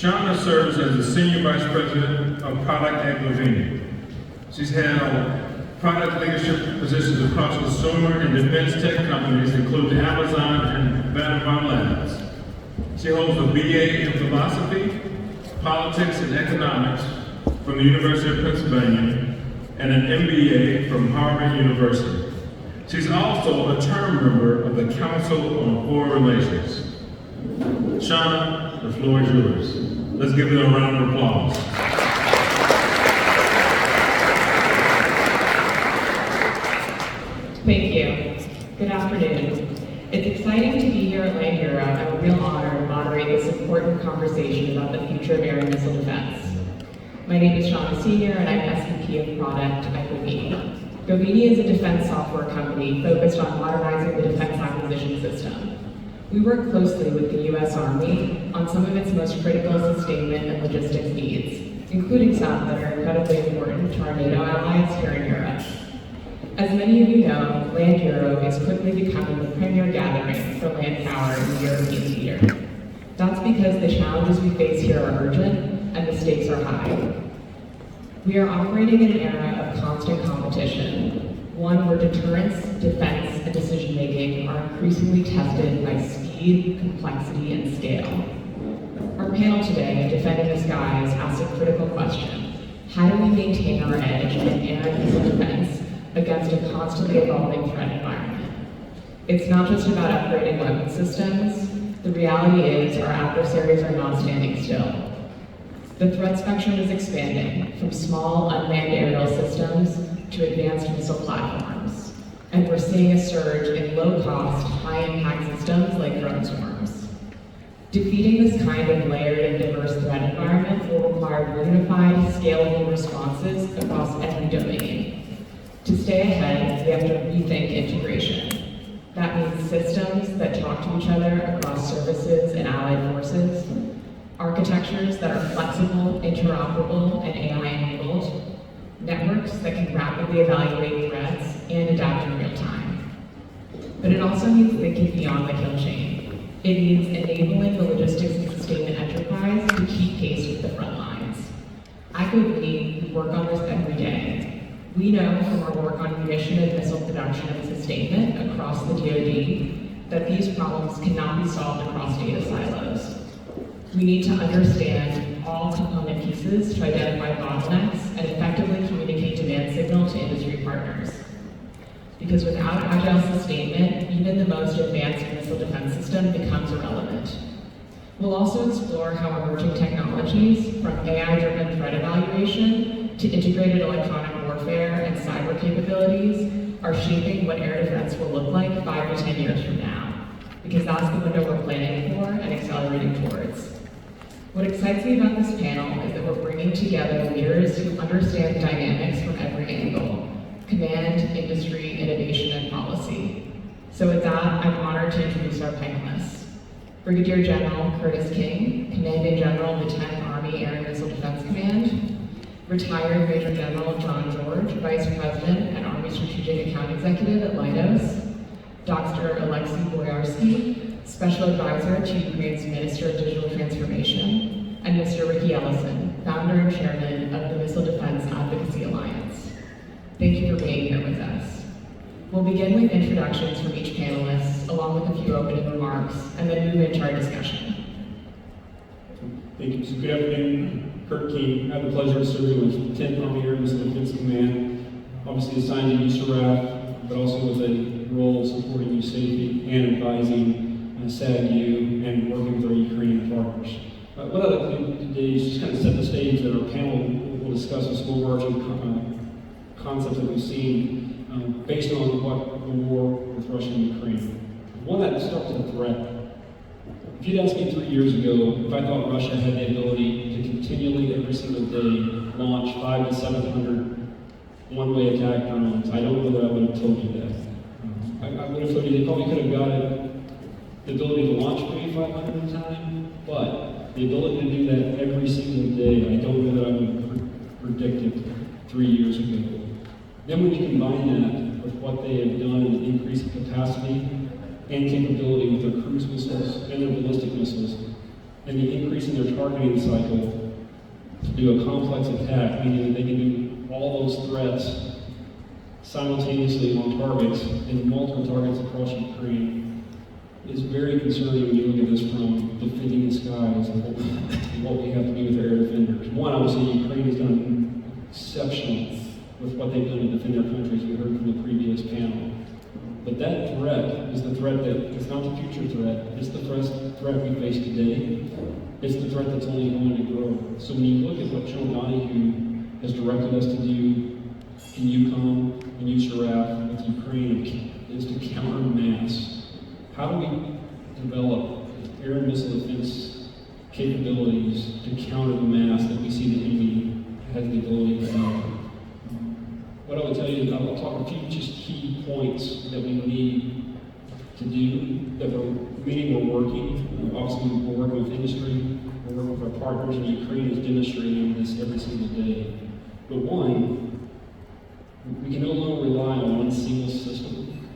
Shauna serves as the Senior Vice President of Product at Govini. She's held product leadership positions across consumer and defense tech companies, including Amazon and Vanderbilt Labs. She holds a BA in philosophy, politics, and economics from the University of Pennsylvania and an MBA from Harvard University. She's also a term member of the Council on Foreign Relations. Shauna, the floor is yours. Let's give her a round of applause. Thank you. Good afternoon. It's exciting to be here at Land Hero and a real honor to moderate this important conversation about the future of air and missile defense. My name is Shauna Senior and I'm SVP of Product at Govini. Govini is a defense software company focused on modernizing the defense acquisition system. We work closely with the U.S. Army on some of its most critical sustainment and logistics needs, including some that are incredibly important to our NATO allies here in Europe. As many of you know, Land Hero is quickly becoming the premier gathering for land power in the European theater. That's because the challenges we face here are urgent and the stakes are high. We are operating in an era of constant competition, one where deterrence, defense, and decision-making are increasingly tested by speed, complexity, and scale. Our panel today, Defending the Skies, asks a critical question. How do we maintain our edge in air and missile defense against a constantly evolving threat environment? It's not just about upgrading weapon systems. The reality is our adversaries are not standing still. The threat spectrum is expanding from small unmanned aerial systems to advanced missile platforms. And we're seeing a surge in low-cost, high-impact systems like drone swarms. Defeating this kind of layered and diverse threat environment will require unified, scalable responses across every domain. To stay ahead, we have to rethink integration. That means systems that talk to each other across services and allied forces, architectures that are flexible, interoperable, and AI-enabled, networks that can rapidly evaluate threats and adapt in real time. But it also means thinking beyond the kill chain. It means enabling the logistics and sustainment enterprise to keep pace with the front lines. At Govini, we work on this every day. We know from our work on munition and missile production and sustainment across the DoD that these problems cannot be solved across data silos. We need to understand all component pieces to identify bottlenecks and effectively communicate demand signal to industry partners. Because without agile sustainment, even the most advanced missile defense system becomes irrelevant. We'll also explore how emerging technologies, from AI-driven threat evaluation to integrated electronic warfare and cyber capabilities, are shaping what air defense will look like 5 to 10 years from now. Because that's the window we're planning for and accelerating towards. What excites me about this panel is that we're bringing together leaders who understand the dynamics from every angle: command, industry, innovation, and policy. So with that, I'm honored to introduce our panelists. Brigadier General Curtis King, Commanding General of the 10th Army Air and Missile Defense Command. Retired Major General John George, Vice President and Army Strategic Account Executive at Leidos. Dr. Alexei Boyarsky, Special Advisor to Ukraine's Minister of Digital Transformation, and Mr. Ricky Ellison, Founder and Chairman of the Missile Defense Advocacy Alliance. Thank you for being here with us. We'll begin with introductions from each panelist, along with a few opening remarks, and then move into our discussion. Thank you. So good afternoon, Kurt King. I have the pleasure of serving with 10th Army Air Missile Defense Command, obviously assigned to USARAF, but also with a role supporting USAFE and advising SAGU and working with our Ukrainian partners. What I'd like to do today is just kind of set the stage that our panel will discuss some overarching concepts that we've seen based on what the war with Russia and Ukraine. One that starts with a threat. If you'd asked me 3 years ago if I thought Russia had the ability to continually, every single day, launch 500 to 700 one-way attack drones, I don't know that I would have told you that. I would have told you they probably could have got the ability to launch 2,500 at a time, but the ability to do that every single day, I don't know that I would have predicted 3 years ago. Then when you combine that with what they have done in the increase in capacity and capability with their cruise missiles and their ballistic missiles, and the increase in their targeting cycle to do a complex attack, meaning that they can do all those threats simultaneously on targets and multiple targets across Ukraine, is very concerning when you look at this from defending the skies and what we have to do with our air defenders. One, obviously, Ukraine has done exceptional with what they've done to defend their country, as we heard from the previous panel. But that threat is the threat that is not the future threat. It's the threat we face today. It's the threat that's only going to grow. So when you look at what General Donahue has directed us to do in Yukon and USARAF with Ukraine, is to counter mass. How do we develop air and missile defense capabilities to counter the mass that we see the enemy has the ability to do? What I would tell you is I'll talk a few just key points that we need to do, that we're working. Obviously, we're working with industry, we're working with our partners, and Ukraine is demonstrating this every single day. But one, we can no longer rely on one single system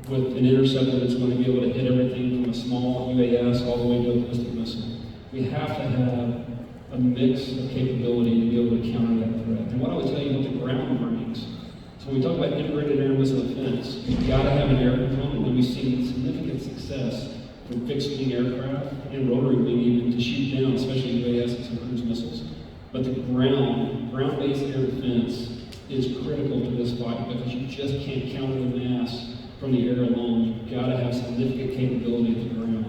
with an interceptor that's going to be able to hit everything from a small UAS all the way to a ballistic missile. We have to have a mix of capability to be able to counter that threat. And what I would tell you what the ground brings. So when we talk about integrated air and missile defense, you've got to have an air component, and we've seen significant success from fixed-wing aircraft and rotary wing even to shoot down, especially UAS and cruise missiles. But the ground-based air defense is critical to this fight because you just can't counter the mass from the air alone. You've got to have significant capability at the ground.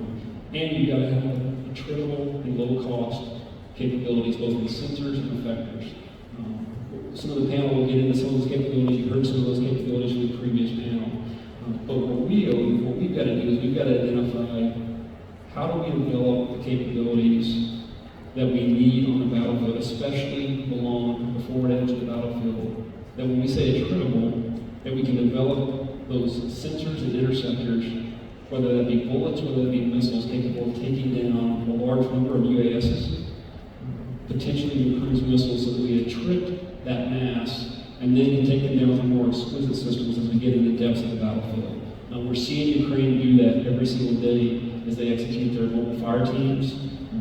And you've got to have attritable and low-cost capabilities, both in sensors and effectors. Some of the panel will get into some of those capabilities. You heard some of those capabilities from the previous panel. But what we've got to do is we've got to identify how do we develop the capabilities that we need on the battlefield, especially along the forward edge of the battlefield, that when we say attritable, that we can develop those sensors and interceptors, whether that be bullets, whether that be missiles, capable of taking down a large number of UASs, potentially even cruise missiles, so that we attrit that mass and then can take them down with more exquisite systems as we get into the depths of the battlefield. We're seeing Ukraine do that every single day as they execute their mobile fire teams,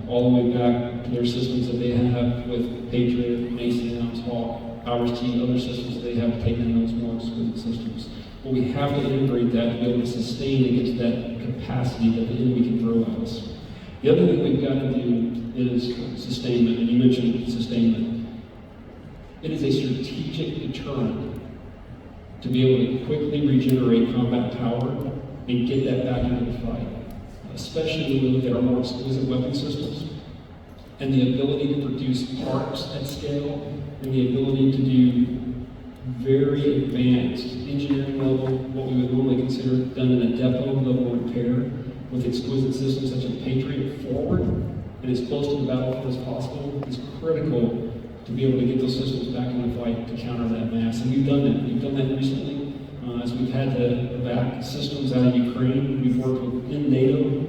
all the way back to their systems that they have with Patriot, NASAMS, Hawk, Powers T, other systems that they have to take down those more exquisite systems. But we have to integrate that to be able to sustain against that capacity that the enemy can throw at us. The other thing we've got to do is sustainment, and you mentioned sustainment. It is a strategic deterrent to be able to quickly regenerate combat power and get that back into the fight, especially when we look at our more exquisite weapon systems and the ability to produce parts at scale and the ability to do very advanced engineering level, what we would normally consider done in a depot level repair with exquisite systems such as Patriot forward and as close to the battlefield as possible is critical to be able to get those systems back in the fight to counter that mass. And we've done that. We've done that recently as we've had to evac systems out of Ukraine. We've worked within NATO,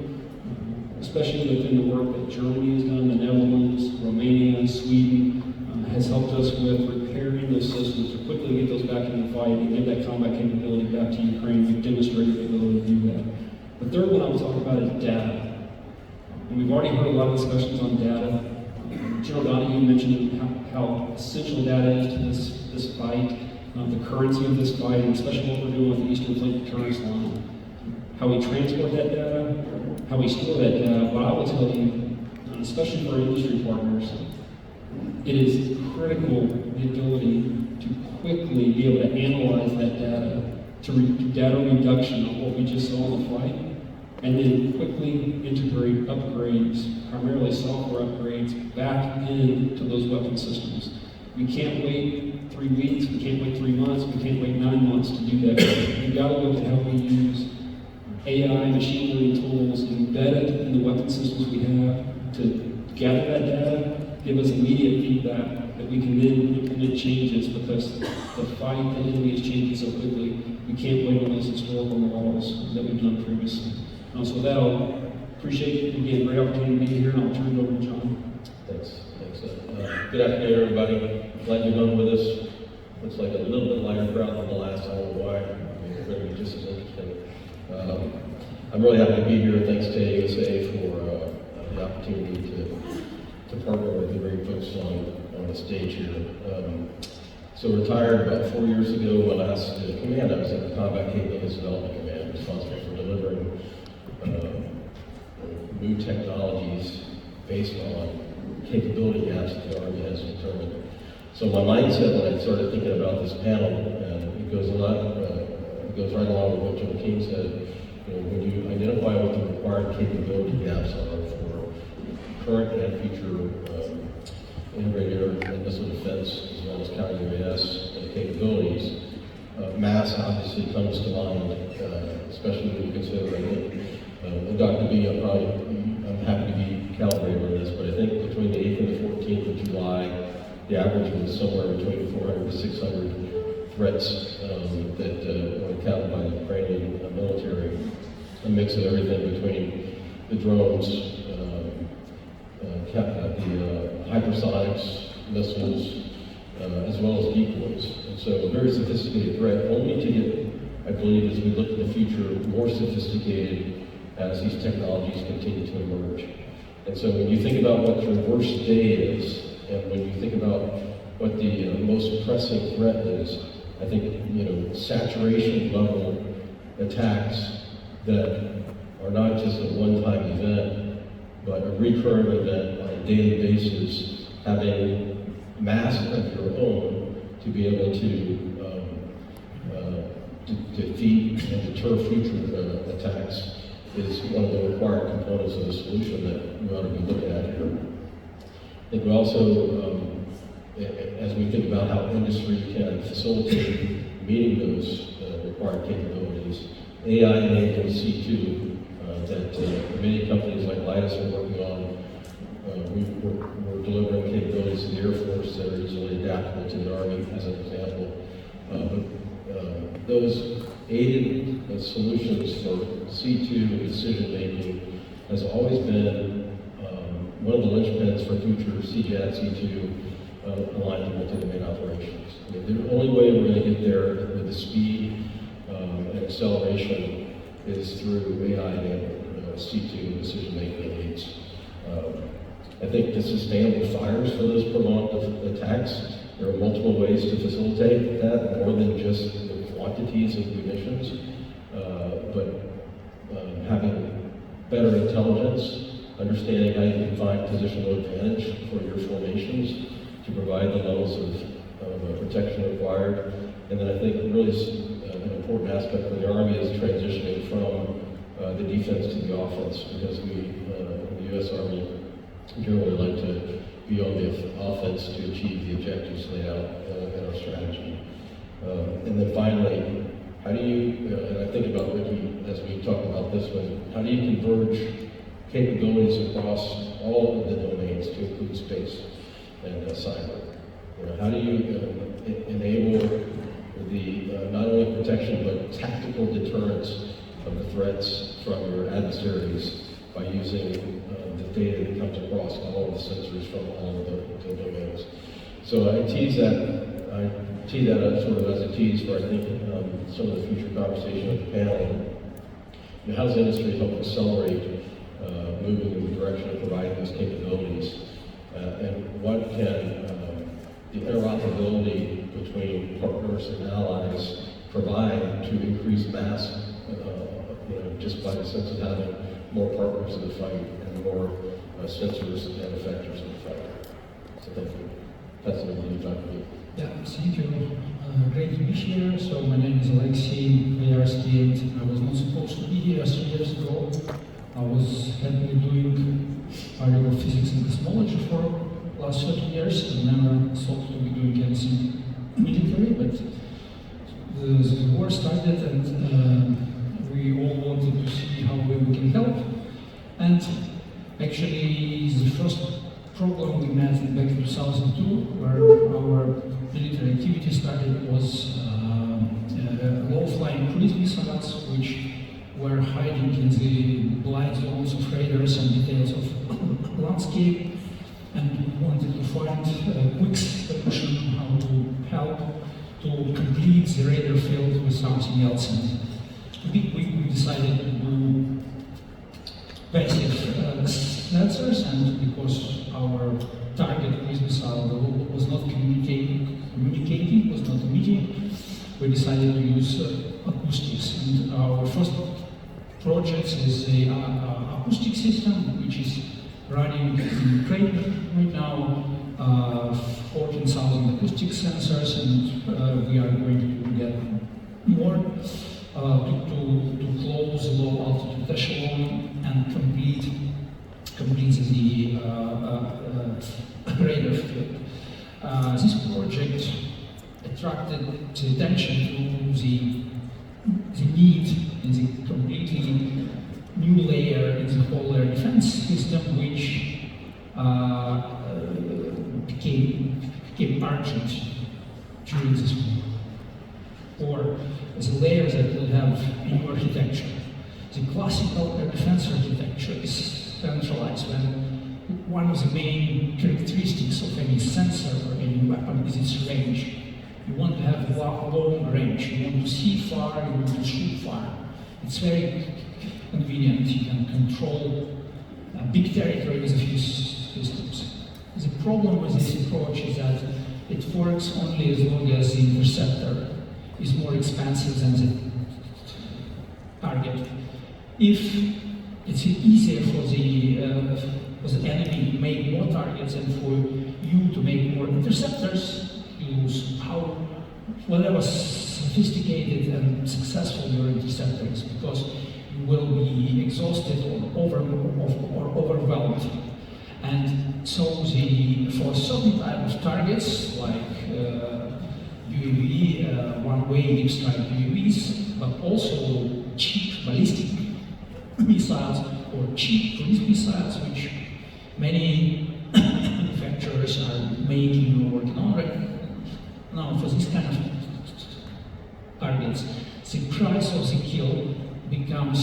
especially within the work that Germany has done, the Netherlands, Romania, Sweden, has helped us with repairing those systems to quickly get those back in the fight and give that combat capability back to Ukraine. We've demonstrated the ability to do that. The third one I would talk about is data. And we've already heard a lot of discussions on data. General Donahue mentioned how essential data is to this fight, the currency of this fight, and especially what we're doing with the Eastern Fleet Deterrence Line. How we transport that data, how we store that data. But I will tell you, especially for our industry partners, it is critical the ability to quickly be able to analyze that data, to data reduction of what we just saw in the fight, and then quickly integrate upgrades, primarily software upgrades, back into those weapon systems. We can't wait 3 weeks, we can't wait 3 months, we can't wait 9 months to do that. We've got to look at how we use AI, machine learning tools embedded in the weapon systems we have to gather that data, give us immediate feedback that we can then implement changes because the fight, the enemy is changing so quickly. We can't wait on those historical models that we've done previously. So with that, I'll appreciate it. Again, great opportunity to be here, and I'll turn it over to John. Thanks. Good afternoon, everybody. Glad you're done with us. Looks like a little bit lighter crowd than the last. I don't know why. I mean, it's going to be just as interesting. I'm really happy to be here. Thanks to ASA for the opportunity opportunity to partner with the great folks on the stage here. So retired about 4 years ago. My last command, I was at the Combat Capabilities Development Command, responsible for delivering new technologies based on capability gaps that the Army has determined. So my mindset when I started thinking about this panel, and it goes right along with what Jim King said, when you identify what the required capability gaps are for current and future integrated air and missile defense, as well as counter-UAS capabilities, mass obviously comes to mind, especially when you consider, I think, Dr. B, I'm happy to be calibrated on this, but I think between the 8th and the 14th of July, the average was somewhere between 400 to 600 threats that were counted by the Ukrainian military. A mix of everything between the drones, the hypersonics, missiles, as well as decoys. And so a very sophisticated threat, only to get, I believe, as we look to the future, more sophisticated as these technologies continue to emerge. And so when you think about what your worst day is, and when you think about what the most pressing threat is, I think, saturation level attacks that are not just a one-time event, but a recurring event on a daily basis, having mass of your own to be able to defeat and deter future attacks is one of the required components of the solution that we ought to be looking at here. I think we also, as we think about how industry can facilitate meeting those required capabilities, AI-enabled C2 that many companies like Leidos are working on. We're delivering capabilities to the Air Force that are easily adaptable to the Army, as an example. But those aided solutions for C2 decision-making has always been one of the linchpins for future CJAD C2 aligned to multi-domain operations. I mean, the only way we're going to get there with the speed and acceleration is through AI-enabled C2 decision-making aids. I think to sustain the fires for those prolonged attacks, there are multiple ways to facilitate that, more than just the quantities of munitions, but having better intelligence, understanding how you can find positional advantage for your formations to provide the levels of protection required. And then I think really an important aspect for the Army is transitioning from the defense to the offense, because we, in the U.S. Army, generally like to be on the offense to achieve the objectives laid out in our strategy. And then finally, how do you, and I think about Ricky as we talk about this one, how do you converge capabilities across all of the domains to include space and cyber? How do you enable the not only protection but tactical deterrence of the threats from your adversaries by using the data that comes across all of the sensors from all of the domains? So I tee that up sort of as a tease for, I think, some of the future conversation of the panel. How does industry help accelerate moving in the direction of providing those capabilities? And what can the interoperability between partners and allies provide to increase mass, just by the sense of having more partners in the fight and more sensors and effectors in the fight? So thank you. That's it, Dr. B. Yeah, thank you. Great to be here. So my name is Alexei Voyarski. I was not supposed to be here 3 years ago. I was happily doing particle physics and cosmology for last 30 years and never thought to be doing anything military, but the war started and we all wanted to see how we can help. And actually the first program we met back in 2002, where our military activity started, was low-flying cruise missiles, which were hiding in the blind zones of radars and details of landscape, and we wanted to find a quick solution how to help to complete the radar field with something else. And we decided to do passive sensors, and because our target cruise missile was not communicating, was not emitting, we decided to use acoustics. And our first project is the acoustic system, which is running in Ukraine right now. 14,000 acoustic sensors, and we are going to get more to close low altitude echelon and complete the radar field. This project attracted the attention to the need in the completely new layer in the whole air defense system, which became urgent during this war. Or the layers that will have a new architecture. The classical air defense architecture is centralized, when one of the main characteristics of any sensor or any weapon is its range. You want to have long range, you want to see far, you want to shoot far. It's very convenient, you can control a big territory with a few systems. The problem with this approach is that it works only as long as the interceptor is more expensive than the target. If it's easier for the enemy to make more targets and for you to make more interceptors, you lose whatever sophisticated and successful your interceptor is, because you will be exhausted or overwhelmed. And so for certain type of targets, like UAV, one-way deep-strike UAVs, but also cheap ballistic missiles or cheap cruise missiles, which many manufacturers are making or working on right now. For this kind of targets, the price of the kill becomes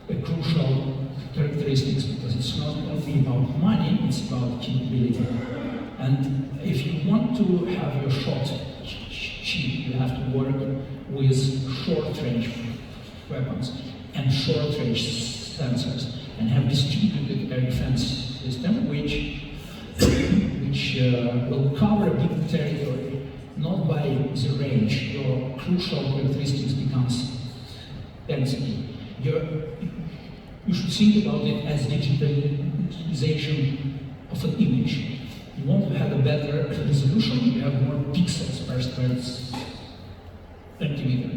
a crucial characteristics, because it's not only about money, it's about capability. And if you want to have your shot cheap, you have to work with short-range weapons and short-range sensors, and have distributed air defense system which will cover a big territory, not by the range. Your crucial characteristics becomes density. You should think about it as digitalization of an image. You want to have a better resolution, you have more pixels per square centimeter.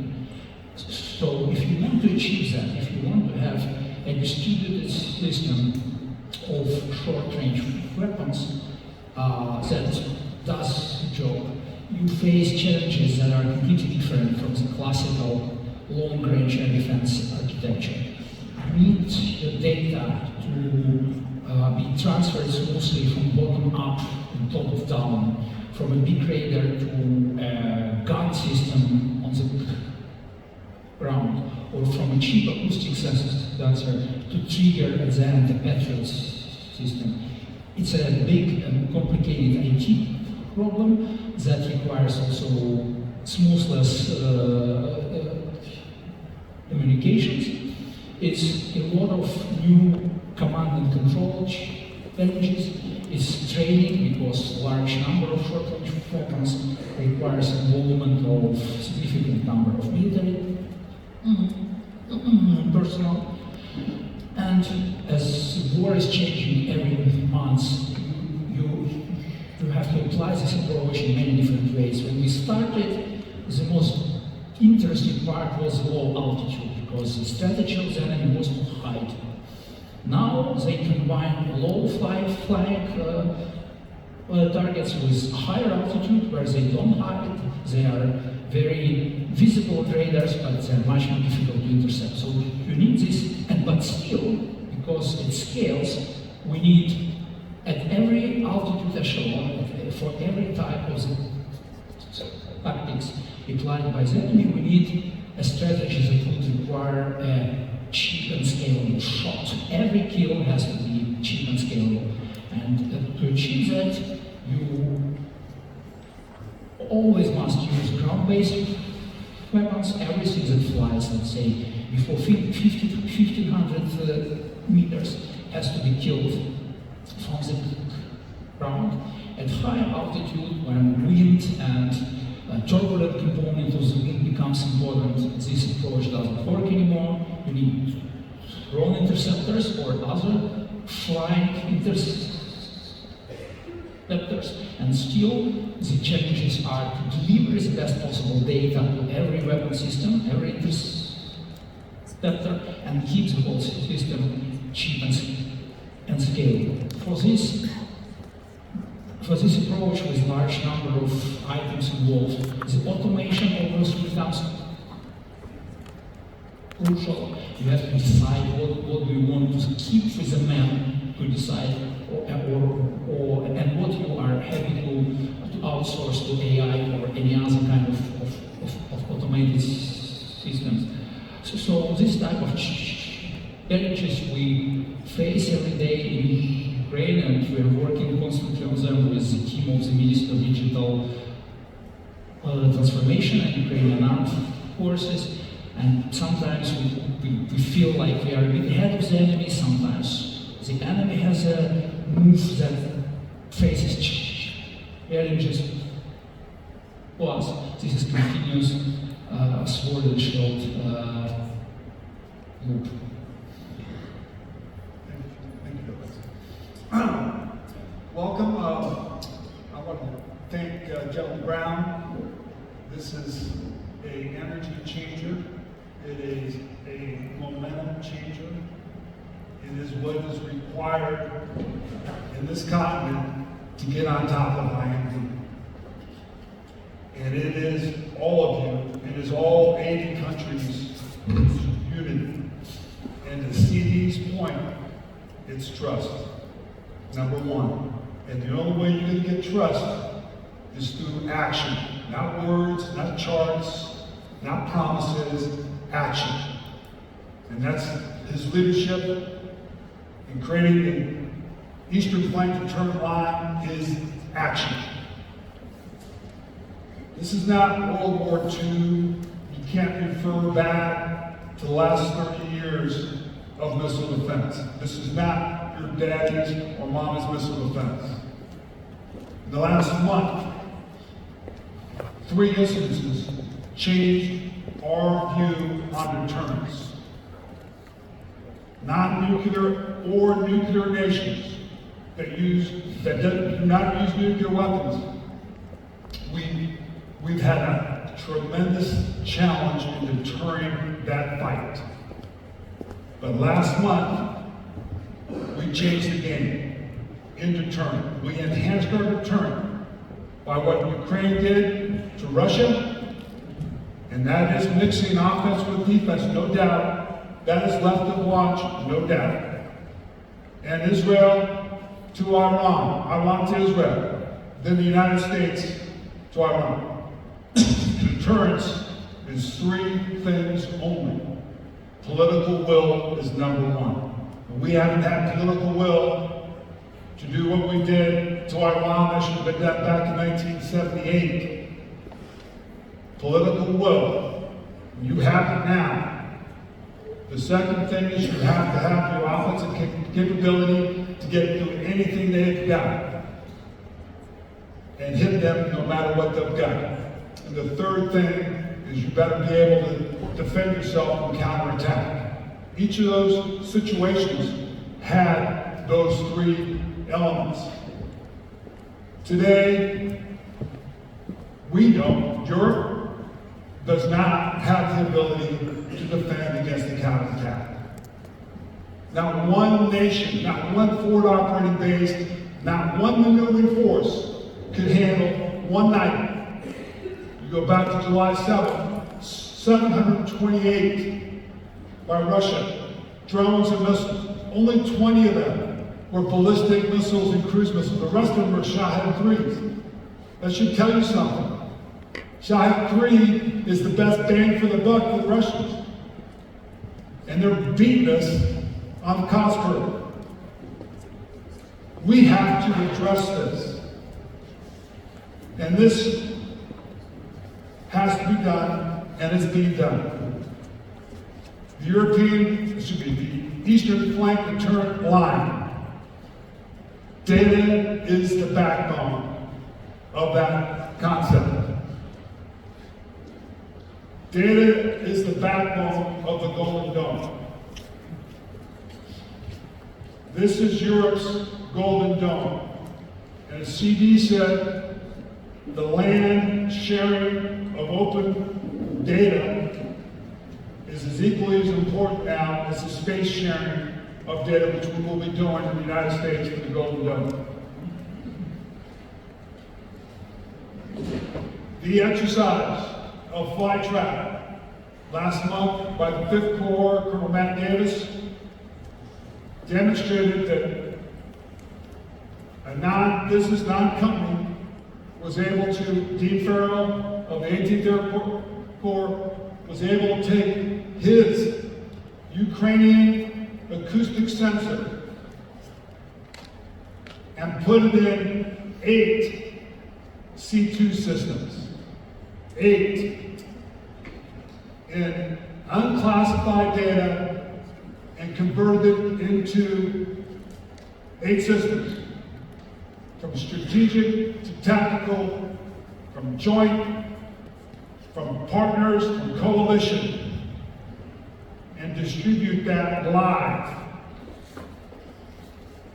So if you want to achieve that, if you want to have a distributed system of short-range weapons that does the job, you face challenges that are completely different from the classical long-range air defense architecture. You need the data to be transferred smoothly from bottom up and top down, from a big radar to a gun system on the ground, or from a cheap acoustic sensor to trigger at the end the Patriot system. It's a big and complicated IT problem that requires also smoothless communications. It's a lot of new command and control challenges. It's training, because large number of short-range weapons requires involvement of significant number of military personnel. And as the war is changing every month, you have to apply this approach in many different ways. When we started, the most interesting part was low altitude, because the strategy of the enemy was to hide. Now they combine low flying targets with higher altitude, where they don't hide. They are very visible radars, but they're much more difficult to intercept. So you need this, but still, because it scales, we need at every altitude echelon, for every type of tactics applied by the enemy, we need a strategy that would require a cheap and scalable shot. Every kill has to be cheap and scalable. And to achieve that, you always must use ground-based weapons. Everything that flies, let's say, before 1500 meters has to be killed from the ground at high altitude when wind and turbulent component of the wind becomes important. This approach doesn't work anymore. You need drone interceptors or other flying interceptors, and still the challenges are to deliver the best possible data to every weapon system, every interceptor, and keep the whole system cheap and scalable. For this approach with large number of items involved, the automation almost becomes crucial. You have to decide what do you want to keep with the man to decide, and what you are happy to outsource to AI or any other kind of automated systems. So this type of challenges we face every day in Ukraine, and we are working constantly on them with the team of the Ministry of Digital Transformation and Ukrainian Armed Forces. And sometimes we feel like we are a bit ahead of the enemy. Sometimes the enemy has a move that faces challenges. Plus, this is continuous sword and shield loop. Welcome. I want to thank General Brown. This is an energy changer. It is a momentum changer. It is what is required in this continent to get on top of IMD. And it is all of you. It is all 80 countries' unity. And to see these point, it's trust. Number one. And the only way you're going to get trust is through action. Not words, not charts, not promises, action. And that's his leadership in creating the Eastern Flank Deterrent Line is action. This is not World War II. You can't refer back to the last 30 years of missile defense. This is not your daddy's or mama's missile defense. In the last month, 3 instances changed our view on deterrence. Non-nuclear or nuclear nations that do not use nuclear weapons. We've had a tremendous challenge in deterring that fight. But last month, we changed the game in deterrent. We enhanced our deterrent by what Ukraine did to Russia, and that is mixing offense with defense, no doubt. That is left to watch, no doubt. And Israel to Iran, Iran to Israel, then the United States to Iran. Deterrence is 3 things only. Political will is number 1. And we haven't had political will to do what we did to Iran. That should have been done back in 1978. Political will. You have it now. The second thing is you have to have your offensive capability to get through anything they've got and hit them no matter what they've got. And the third thing is you better be able to defend yourself and counterattack. Each of those situations had those 3 elements. Today, we don't, Europe does not have the ability to defend against the counterattack. Not one nation, not one forward operating base, not one maneuvering force could handle one night. You go back to July 7th, 728 by Russia, drones and missiles. Only 20 of them were ballistic missiles and cruise missiles. The rest of them were Shahed 3s. That should tell you something. Shahed 3 is the best bang for the buck for the Russians. And they're beating us on the cost curve. We have to address this. And this has to be done, and it's being done. The Eastern Flank Deterrent Line. Data is the backbone of that concept. Data is the backbone of the Golden Dome. This is Europe's Golden Dome. And as CD said, the land sharing of open data is as equally as important now as the space sharing of data, which we will be doing in the United States for the Golden Dome. The exercise of flytrap last month by the 5th Corps, Colonel Matt Davis, demonstrated that a non-business, non-company was able to, Dean Farrell of the 18th Air Corps, was able to take his Ukrainian acoustic sensor and put it in 8 C2 systems. 8 in unclassified data and converted it into 8 systems. From strategic to tactical, from joint, from partners, from coalition, and distribute that live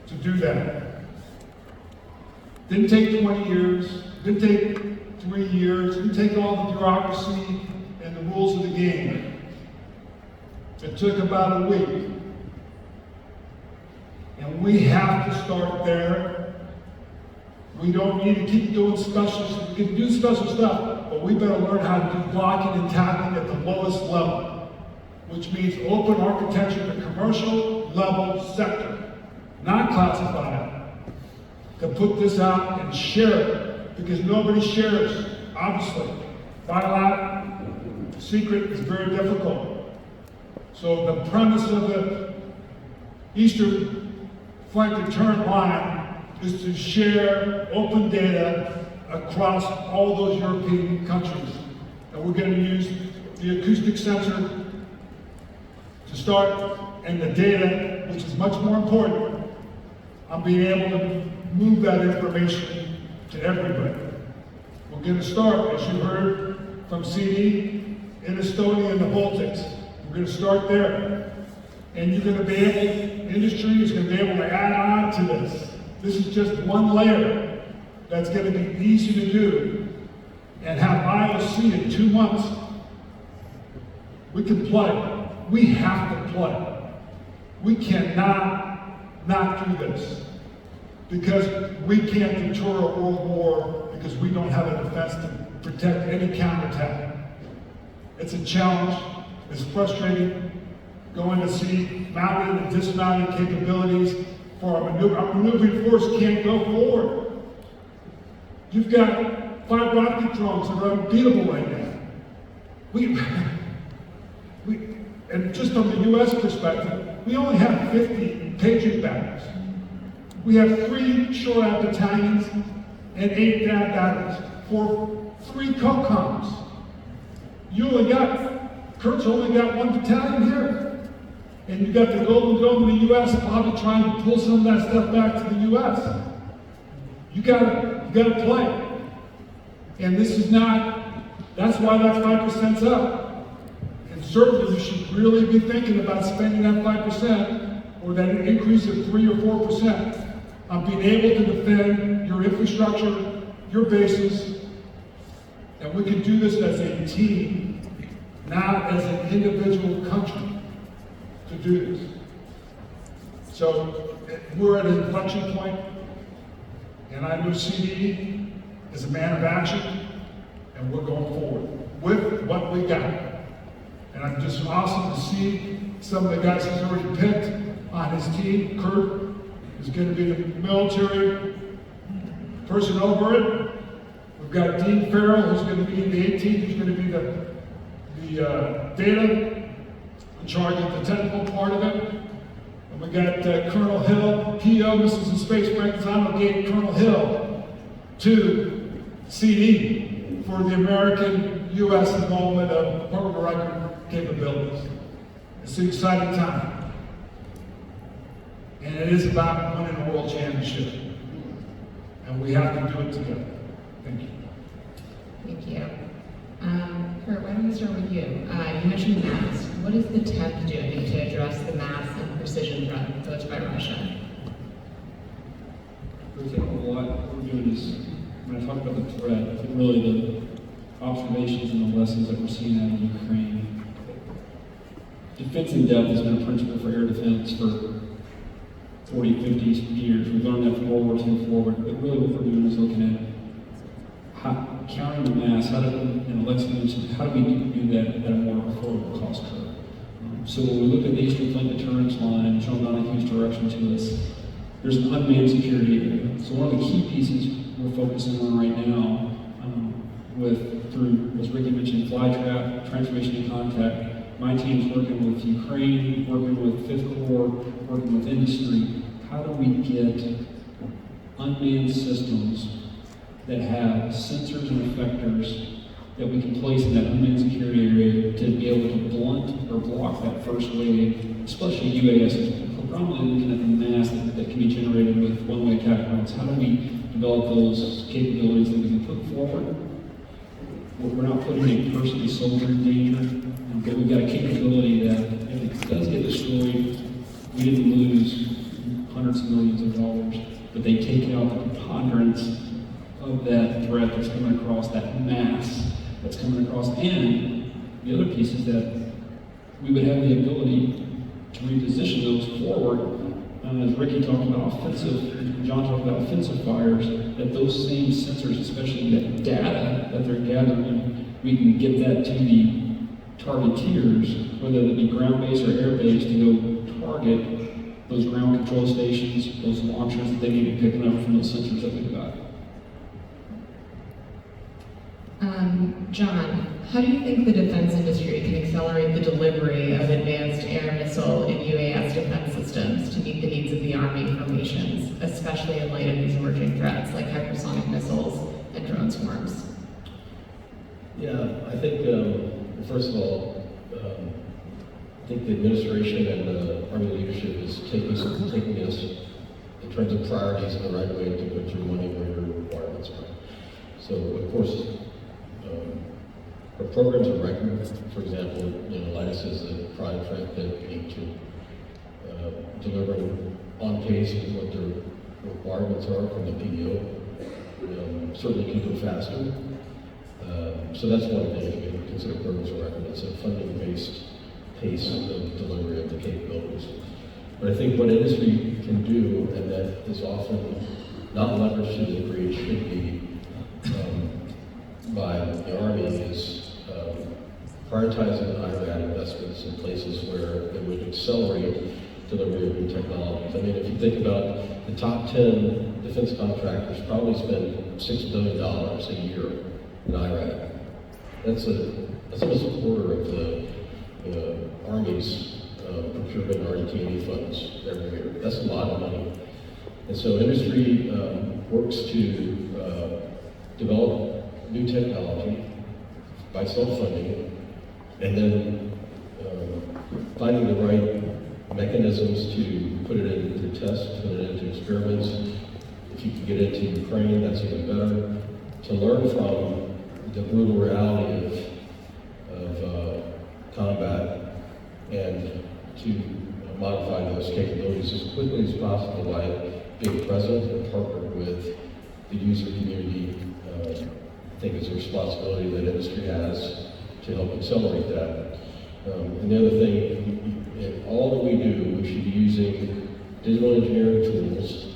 to do that. Didn't take 20 years, didn't take 3 years, didn't take all the bureaucracy and the rules of the game. It took about a week. And we have to start there. We don't need to keep doing special stuff. We can do special stuff, but we better learn how to do blocking and tackling at the lowest level, which means open architecture to commercial level sector, not classified, to put this out and share it, because nobody shares, obviously. Bilateral, secret is very difficult. So the premise of the Eastern Flank Deterrent Line is to share open data across all those European countries. And we're going to use the acoustic sensor to start, and the data, which is much more important, on being able to move that information to everybody. We're going to start, as you heard from CD, in Estonia and the Baltics. We're going to start there. And you're going to be able, industry is going to be able to add on to this. This is just one layer that's going to be easy to do and have IOC in 2 months. We can play. We have to play. We cannot not do this because we can't deter a world war because we don't have a defense to protect any counterattack. It's a challenge. It's frustrating going to see mounted and dismounted capabilities for our maneuvering force can't go forward. You've got fiber optic drones that are unbeatable right now. And just from the U.S. perspective, we only have 50 Patriot batteries. We have 3 shore-out battalions and 8 DAB batteries for 3 COCOMs. Kurt's only got 1 battalion here. And you got the Golden Dome in the U.S. probably trying to pull some of that stuff back to the U.S. You gotta play. And this is not, that's why that 5%'s up. And certainly you should really be thinking about spending that 5% or that increase of 3 or 4% on being able to defend your infrastructure, your bases. And we can do this as a team, not as an individual country, to do this. So we're at an inflection point, and I know CD is a man of action, and we're going forward with what we got. And I'm just awesome to see some of the guys he's already picked on his team. Kurt is going to be the military person over it. We've got Dean Farrell, who's going to be in the 18th, who's going to be the data in charge of the technical part of it. And we got Colonel Hill, PO, Missiles and Space Breakers. I'm going to get Colonel Hill to CD for the American-U.S. involvement of program record capabilities. It's an exciting time. And it is about winning a world championship. And we have to do it together. Thank you. Thank you. Kurt, why don't we start with you? You mentioned mass. What is the TEP doing to address the mass and precision threat posed by Russia? I think a lot what we're doing is, when I talk about the threat, I think really the observations and the lessons that we're seeing out of Ukraine. Defense in depth has been a principle for air defense for 40, 50 years. We've learned that from World War II forward, but really what we're doing is looking at how, countering the mass, how do, and Alexa mentioned, how do we do that at a more affordable cost curve? So when we look at the Eastern Flank Deterrence Line, John Donahue's direction to us, there's an unmanned security area. So one of the key pieces we're focusing on right now, through, as Ricky mentioned, fly trap, transformation and contact. My team's working with Ukraine, working with 5th Corps, working with industry. How do we get unmanned systems that have sensors and effectors that we can place in that unmanned security area to be able to blunt or block that first wave, especially UAS. We're probably looking at the mass that can be generated with one-way attack routes. How do we develop those capabilities that we can put forward? We're not putting a person, a soldier in danger, but we've got a capability that if it does get destroyed, we didn't lose hundreds of millions of dollars, but they take out the preponderance of that threat that's coming across, that mass that's coming across. And the other piece is that we would have the ability to reposition those forward. As Ricky talked about offensive, John talked about offensive fires, that those same sensors, especially that data that they're gathering, we can get that to the targeteers, whether it be ground-based or air-based, to go target those ground control stations, those launchers that they need to be picking up from those sensors that we've got. John, how do you think the defense industry can accelerate the delivery of advanced air missile and UAS defense systems to meet the needs of the Army formations, especially in light of these emerging threats like hypersonic missiles and drone swarms? Yeah, I think, first of all, I think the administration and the Army leadership is taking us in terms of priorities in the right way to put your money where your requirements are. So, of course, our programs of record, for example, Linus is a product track that need to deliver on pace with what their requirements are from the PDO. Certainly can go faster. So that's one thing we consider programs of record. It's a funding-based pace of delivery of the capabilities. But I think what industry can do, and that is often not leveraged to the degree it should be by the Army, is prioritizing IRAD investments in places where it would accelerate delivery of new technologies. I mean, if you think about the top 10 defense contractors probably spend $6 billion a year in IRAD. That's almost a quarter of the Army's procurement RDT&E funds every year. That's a lot of money. And so industry works to develop new technology by self-funding, and then finding the right mechanisms to put it into tests, put it into experiments. If you can get into Ukraine, that's even better. To learn from the brutal reality of combat and to modify those capabilities as quickly as possible by being present and partnered with the user community. I think it's a responsibility that industry has to help accelerate that. And the other thing, in all that we do, we should be using digital engineering tools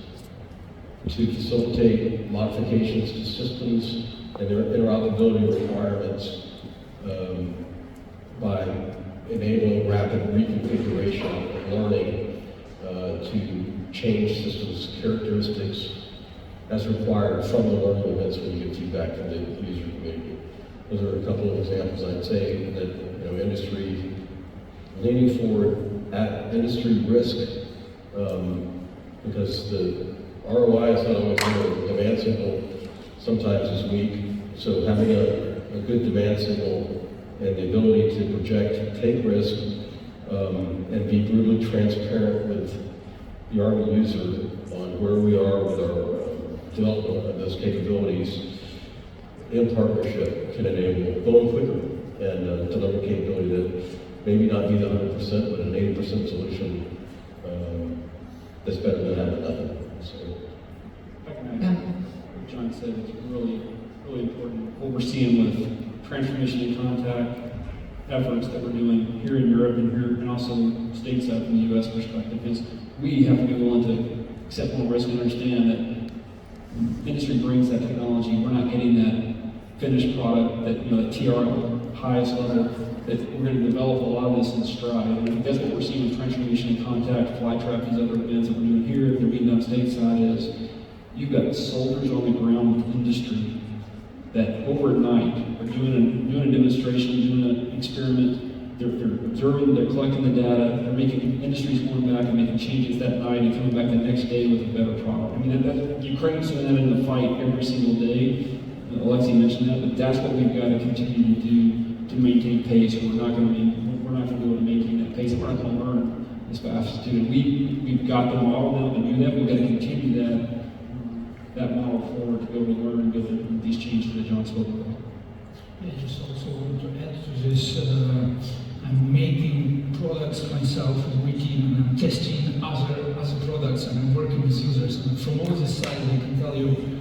to facilitate modifications to systems and their interoperability requirements by enabling rapid reconfiguration and learning to change systems characteristics as required from the learning events when you get feedback from the user community. Those are a couple of examples I'd say that industry leaning forward at industry risk because the ROI is not always there. Demand signal sometimes is weak, so having a good demand signal and the ability to project, take risk, and be brutally transparent with the Army user on where we are with our development of those capabilities in partnership can enable going quicker and deliver capability that maybe not be the 100%, but an 80% solution that's better than having nothing. So, I can add what John said, it's really, really important. What we're seeing with transformation and contact efforts that we're doing here in Europe and also stateside from the U.S. perspective is we have to be willing to accept more risk and understand that industry brings that technology. We're not getting that finished product that, that TR highest level, that we're going to develop a lot of this in stride. And I think that's what we're seeing with transformation and contact, flytrap, these other events that we're doing here, they're being done stateside, is you've got soldiers on the ground with industry that overnight are doing a demonstration, doing an experiment, they're observing, they're collecting the data, they're making industries going back and making changes that night and coming back the next day with a better product. I mean, Ukraine's doing that in the fight every single day. Alexei mentioned that, but that's what we've got to continue to do to maintain pace. We're not going to be able to maintain that pace. We're not going to learn as fast as to. We've got the model now to do that. We've got to continue that model forward to be able to learn and build these changes that John spoke about. Yeah, just also want to add to this. I'm making products myself with my team, and I'm testing other products, and I'm working with users. And from all this side, I can tell you,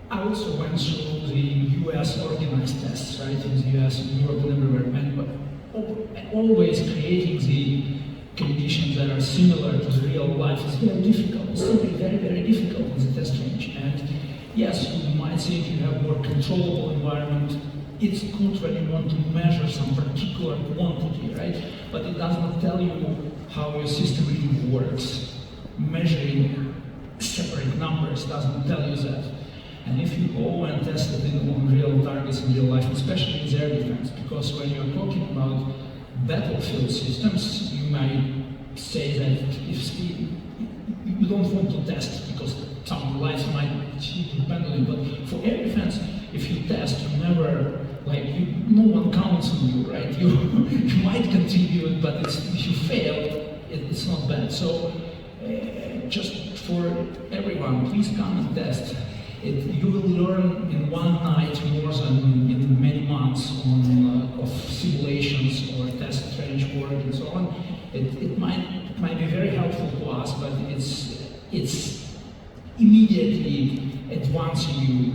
I also went through the US organized tests, right, in the US, in Europe, and everywhere, but always creating the conditions that are similar to the real life is very difficult. It's simply very, very difficult in the test range. And yes, you might think you have more controllable environment. It's good when you want to measure some particular quantity, right? But it does not tell you how your system really works. Measuring separate numbers doesn't tell you that. And if you go and test it on real targets in real life, especially in air defense, because when you're talking about battlefield systems, you might say that if you don't want to test because some lives might depend on it, but for air defense, if you test, you never, no one counts on you, right? You might contribute, but if you fail, it's not bad. So just for everyone, please come and test. You will learn in one night more than in many months of simulations or test range work and so on. It might be very helpful to us, but it's immediately advancing you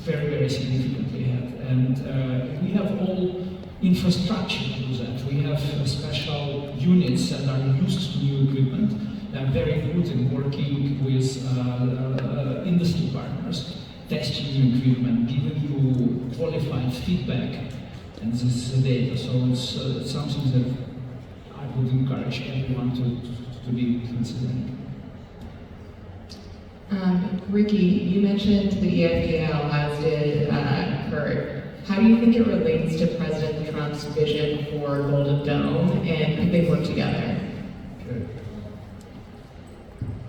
very significantly ahead. And we have all infrastructure to do that. We have special units that are used to new equipment. They're very good in working with industry partners, testing new equipment, giving you qualified feedback and this data. So it's something that I would encourage everyone to be considering. Ricky, you mentioned the EFDL, as did Kurt. How do you think it relates to President Trump's vision for Golden Dome, and could they work together? Okay.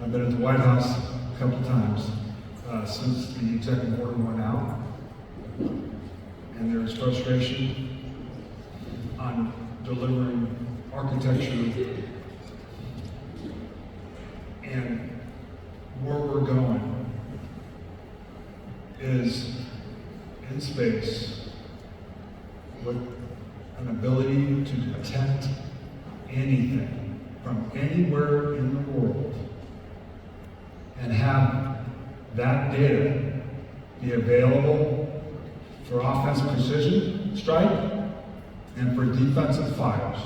I've been at the White House a couple times since the executive order went out, and there is frustration on delivering architecture and where we're going is in space with an ability to detect anything from anywhere in the world and have that data be available for offensive precision strike and for defensive fires.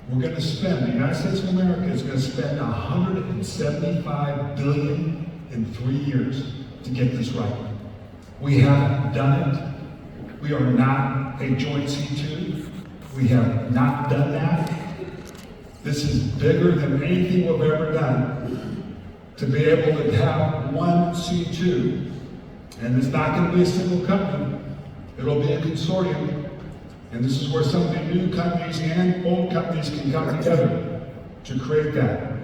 We're going to spend, the United States of America is going to spend $175 billion in 3 years to get this right. We haven't done it. We are not a joint C2. We have not done that. This is bigger than anything we've ever done to be able to have one C2. And it's not going to be a single company. It'll be a consortium. And this is where some of the new companies and old companies can come together to create that.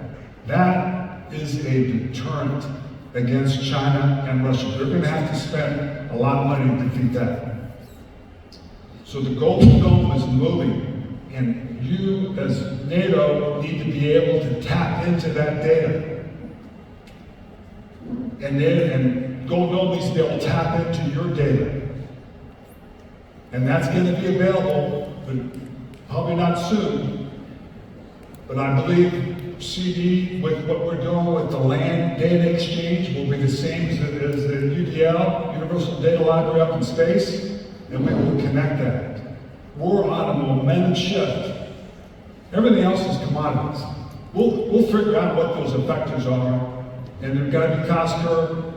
That is a deterrent against China and Russia. They're going to have to spend a lot of money to defeat that. So the Golden Dome is moving in you as NATO need to be able to tap into that data. And Golden Dome needs to be able to tap into your data. And that's going to be available, but probably not soon. But I believe CD, with what we're doing with the land data exchange, will be the same as the UDL, Universal Data Library up in space, and we will connect that. We're on a momentum shift. Everything else is commodities. We'll figure out what those effectors are, and there've got to be cost curve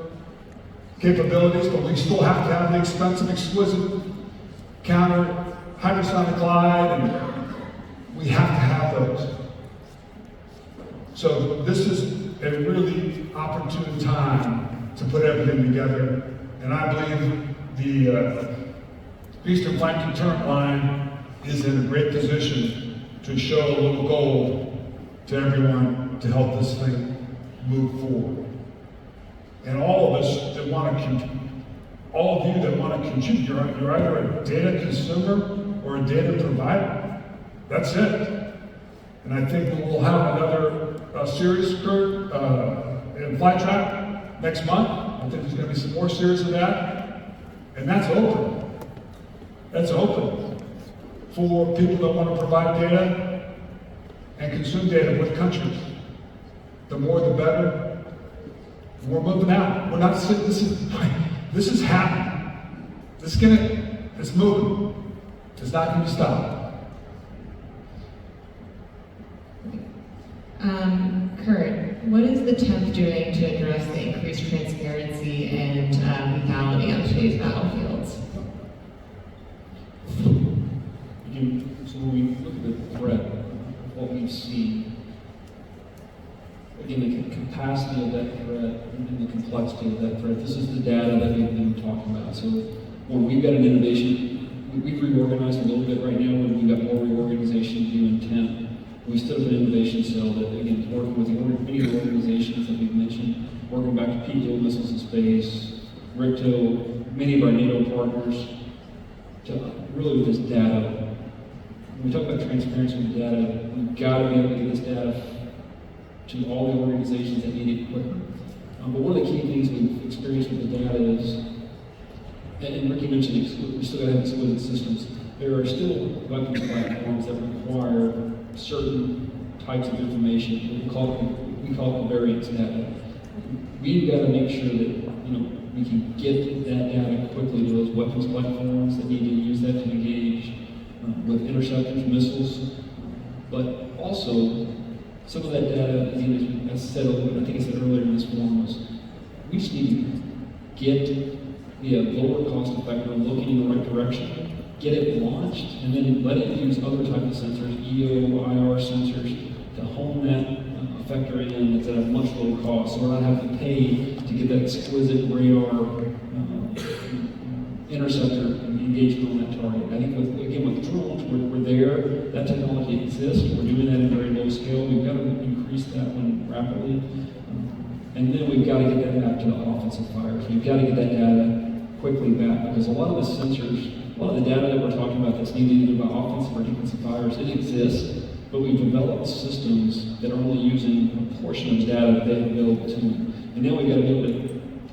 capabilities, but we still have to have the expensive, exquisite counter, hypersonic glide, and we have to have those. So this is a really opportune time to put everything together, and I believe the Eastern Flank Deterrent Line is in a great position to show a little gold to everyone to help this thing move forward. And all of us that want to, all of you that want to contribute, you're either a data consumer or a data provider. That's it. And I think that we'll have another series, Kurt, in Flight Track next month. I think there's going to be some more series of that. And that's open. That's open for people that want to provide data and consume data with countries. The more the better. We're moving out. We're not sitting, this is happening. It's moving. It's not going to stop. Kurt, what is the 10th doing to address the increased transparency and lethality on today's battlefields? Again, so when we look at the threat, what we've seen, again, the capacity of that threat and the complexity of that threat, this is the data that we've been talking about. So when we've got an innovation, we've reorganized a little bit right now, and we've got more reorganization to do in 10. We stood up an innovation cell that, again, is working with many of the organizations that we've mentioned, working back to PTO, Missiles in Space, RICTO, many of our NATO partners, to really with this data. When we talk about transparency with the data, we've got to be able to get this data to all the organizations that need it quicker. But one of the key things we've experienced with the data is, and Ricky mentioned, we still got to have exquisite systems. There are still weapons platforms that require certain types of information. We call it variance data. We've got to make sure that we can get that data quickly to those weapons platforms that need to use that to engage with interceptors, missiles, but also some of that data, as I said a little bit, I think I said earlier in this forum, was we just need to get the lower cost effector looking in the right direction, get it launched, and then let it use other types of sensors, EO, IR sensors, to hone that effector in that's at a much lower cost. So we're not having to pay to get that exquisite radar interceptor engagement on that target. I think with drones, we're there, that technology exists, we're doing that at a very low scale. We've got to increase that one rapidly. And then we've got to get that back to the offensive fires. We've got to get that data quickly back, because a lot of the sensors, a lot of the data that we're talking about that's needed either by offensive or defensive fires, it exists, but we've developed systems that are only using a portion of the data that they have available to them. And now we've got to be able to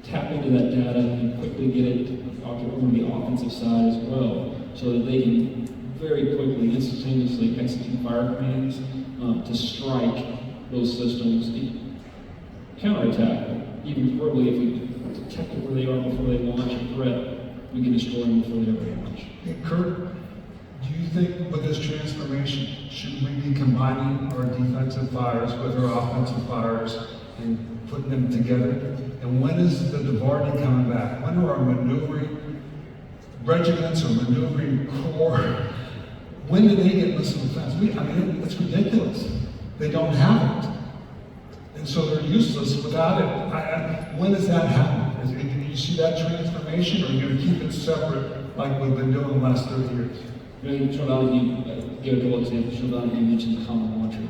tap into that data and quickly get it on the offensive side as well, so that they can very quickly, instantaneously execute fire commands to strike those systems, counterattack, even probably if we detect it where they are before they launch a threat, we can destroy them before they ever launch. Hey, Kurt, do you think with this transformation, should we be combining our defensive fires with our offensive fires and putting them together? And when is the Divardi coming back? When are our maneuvering regiments or maneuvering corps? When do they get missile defense? It's ridiculous. They don't have it. And so they're useless without it. When does that happen? Do you see that transformation, or are you going to keep it separate like we've been doing the last 30 years? You gave a couple examples. You mentioned the common launcher.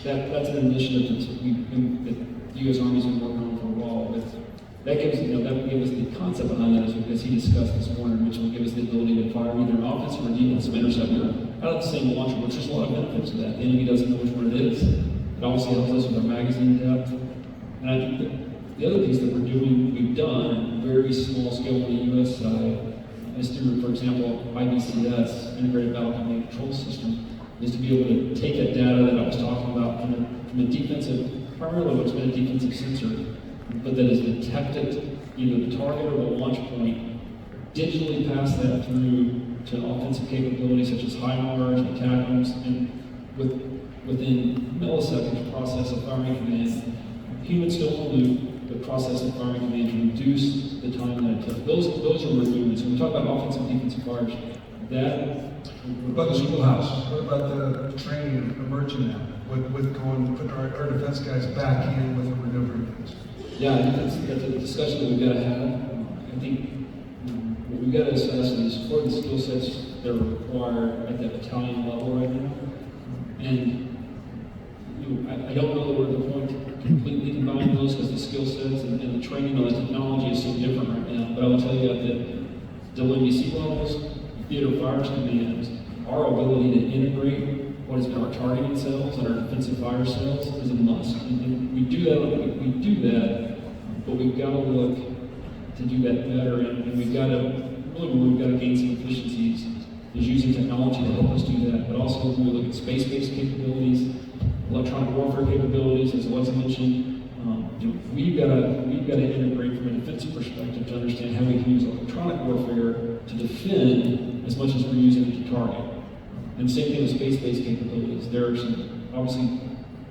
That's an initiative that the U.S. Army's been working on for a while. But that gives that would give us the concept behind that, as he discussed this morning, which will give us the ability to fire either an offensive or defensive interceptor out of the same launcher, which there's a lot of benefits to that. The enemy doesn't know which one it is. It obviously helps us with our magazine depth. And I think that the other piece that we've done, very small scale on the US side, is through, for example, IBCS, Integrated Battle Command Control System, is to be able to take that data that I was talking about from a defensive, primarily what's been a defensive sensor, but that is detected either the target or the launch point, digitally pass that through to offensive capabilities such as HIMARS, ATACMS, and within milliseconds process a firing command. Humans still in the loop, but process a firing command to reduce the time that it took. Those are movements. When we talk about offensive and defensive fires, that. What about the schoolhouse? What about the training emerging now? With putting our defense guys back in with the maneuvering things? Yeah, I think that's a discussion that we've got to have. I think what we've got to assess is what are the skill sets that are required at that battalion level right now. And I don't know that we're at the point to completely combine those because the skill sets and the training on the technology is so different right now. But I will tell you that WBC levels, theater fires commands, our ability to integrate what has been our targeting cells and our defensive fire cells is a must. And we do that, but we've got to look to do that better, and we've got to gain some efficiencies is using technology to help us do that, but also when we look at space-based capabilities, electronic warfare capabilities, as Alexa mentioned, we've got to integrate from a defensive perspective to understand how we can use electronic warfare to defend as much as we're using it to target. And same thing with space-based capabilities. There are some, obviously,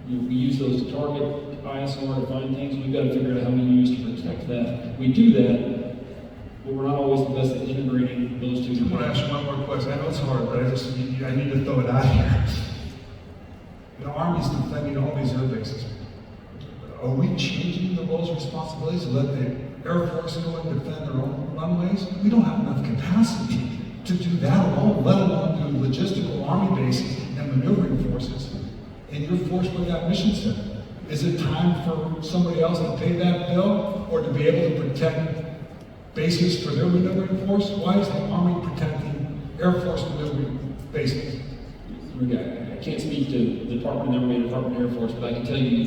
we use those to target ISR to find things. We've got to figure out how we use to protect that. We do that, but we're not always the best at integrating those two. I want to ask you one more question. I know it's hard, but I need to throw it out here. The Army's defending all these air bases. Are we changing the roles and responsibilities to let the Air Force go and defend their own runways? We don't have enough capacity to do that alone, let alone do logistical Army bases and maneuvering forces. And you're forced with that mission set. Is it time for somebody else to pay that bill or to be able to protect bases for their maneuvering force? Why is the Army protecting Air Force maneuvering bases? I can't speak to the Department of the Army and Department of Air Force, but I can tell you